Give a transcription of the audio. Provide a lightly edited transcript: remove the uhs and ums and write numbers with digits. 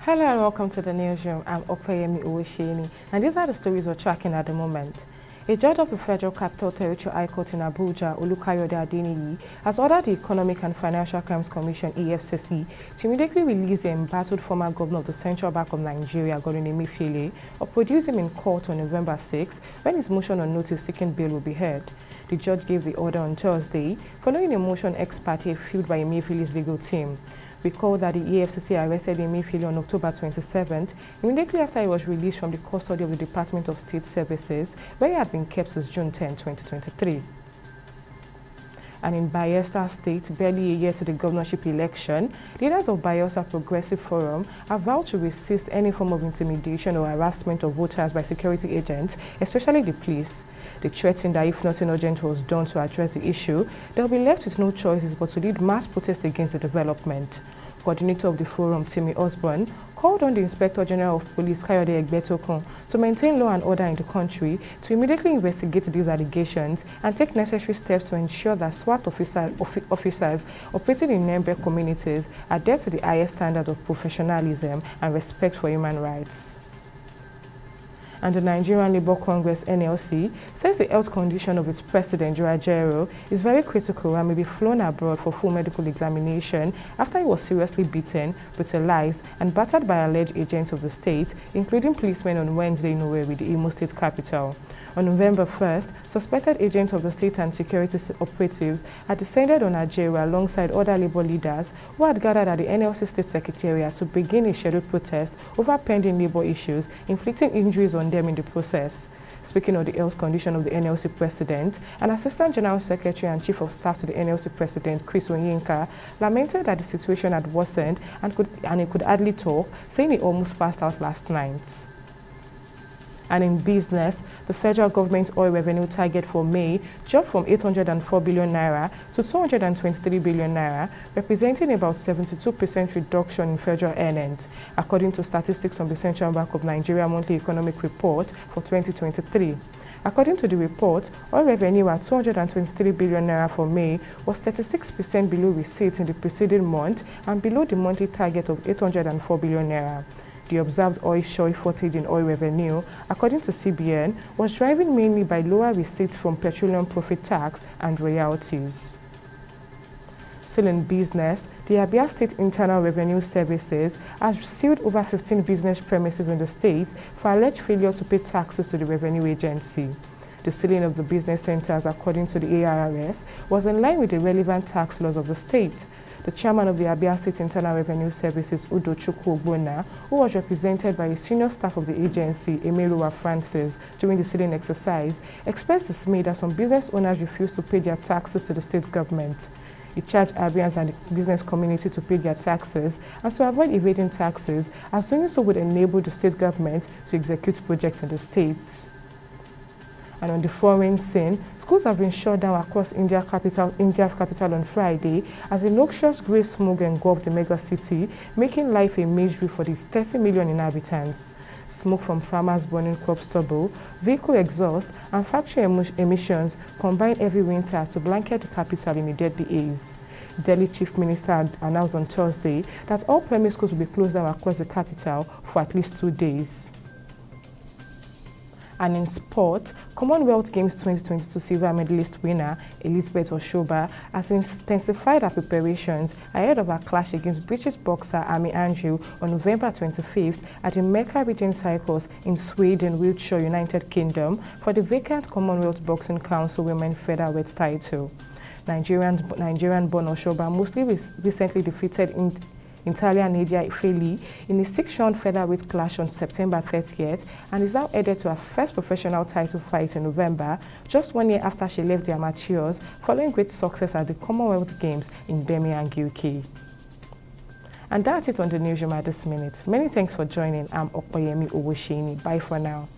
Hello and welcome to the newsroom. I'm Opeyemi Owesheni, and these are the stories we're tracking at the moment. A judge of the Federal Capital Territory High Court in Abuja, Olukayode Adeniyi, has ordered the Economic and Financial Crimes Commission (EFCC) to immediately release the embattled former governor of the Central Bank of Nigeria, Godwin Emefiele, or produce him in court on November 6, when his motion on notice seeking bail will be heard. The judge gave the order on Thursday, following a motion ex parte filed by Emefiele's legal team. Recall that the EFCC arrested Emefiele on October 27th, immediately after he was released from the custody of the Department of State Services, where he had been kept since June 10, 2023. And in Bayelsa State, barely a year to the governorship election, leaders of Bayelsa Progressive Forum have vowed to resist any form of intimidation or harassment of voters by security agents, especially the police. They threatened that if nothing urgent was done to address the issue, they will be left with no choices but to lead mass protests against the development. Coordinator of the forum, Timmy Osborne, called on the Inspector General of Police, Kayode Egbetokun, to maintain law and order in the country, to immediately investigate these allegations and take necessary steps to ensure that SWAT officers operating in Nembe communities adhere to the highest standard of professionalism and respect for human rights. And the Nigerian Labour Congress (NLC) says the health condition of its president, Joe Ajaero, is very critical and may be flown abroad for full medical examination after he was seriously beaten, brutalized, and battered by alleged agents of the state, including policemen on Wednesday in Owerri, the Imo State capital. On November 1st, suspected agents of the state and security operatives had descended on Ajaero alongside other Labour leaders who had gathered at the NLC State Secretariat to begin a scheduled protest over pending Labour issues, inflicting injuries on them in the process. Speaking of the health condition of the NLC president, an Assistant General Secretary and Chief of Staff to the NLC president, Chris Onyinka, lamented that the situation had worsened and he could hardly talk, saying he almost passed out last night. And in business, the federal government's oil revenue target for May dropped from 804 billion naira to 223 billion naira, representing about 72% reduction in federal earnings, according to statistics from the Central Bank of Nigeria Monthly Economic Report for 2023. According to the report, oil revenue at 223 billion naira for May was 36% below receipts in the preceding month and below the monthly target of 804 billion naira. The observed oil shortage in oil revenue, according to CBN, was driven mainly by lower receipts from petroleum profit tax and royalties. Still in business, the Abia State Internal Revenue Services has sealed over 15 business premises in the state for alleged failure to pay taxes to the revenue agency. The sealing of the business centers, according to the ARRS, was in line with the relevant tax laws of the state. The chairman of the Abia State Internal Revenue Services, Udochukwu Ogbonna, who was represented by a senior staff of the agency, Emeluwa Francis, during the sealing exercise, expressed dismay that some business owners refused to pay their taxes to the state government. He charged Abians and the business community to pay their taxes and to avoid evading taxes, as doing so would enable the state government to execute projects in the states. And on the foreign scene, schools have been shut down across India's capital on Friday as a noxious grey smoke engulfed the mega city, making life a misery for these 30 million inhabitants. Smoke from farmers burning crop stubble, vehicle exhaust, and factory emissions combined every winter to blanket the capital in a deadly haze. Delhi Chief Minister announced on Thursday that all primary schools will be closed down across the capital for at least 2 days. And in sport, Commonwealth Games 2022 silver medalist winner Elizabeth Oshoba has intensified her preparations ahead of her clash against British boxer Amy Andrew on November 25th at the Mecca Region Cycles in Sweden, Wiltshire, United Kingdom for the vacant Commonwealth Boxing Council Women Featherweight title. Nigerian-born Oshoba mostly recently defeated Italian Nadia Ifeli in a 6-round featherweight clash on September 30th and is now headed to her first professional title fight in November, just 1 year after she left the amateurs following great success at the Commonwealth Games in Birmingham, UK. And that's it on the newsroom at this minute. Many thanks for joining. I'm Opeyemi Owesheni. Bye for now.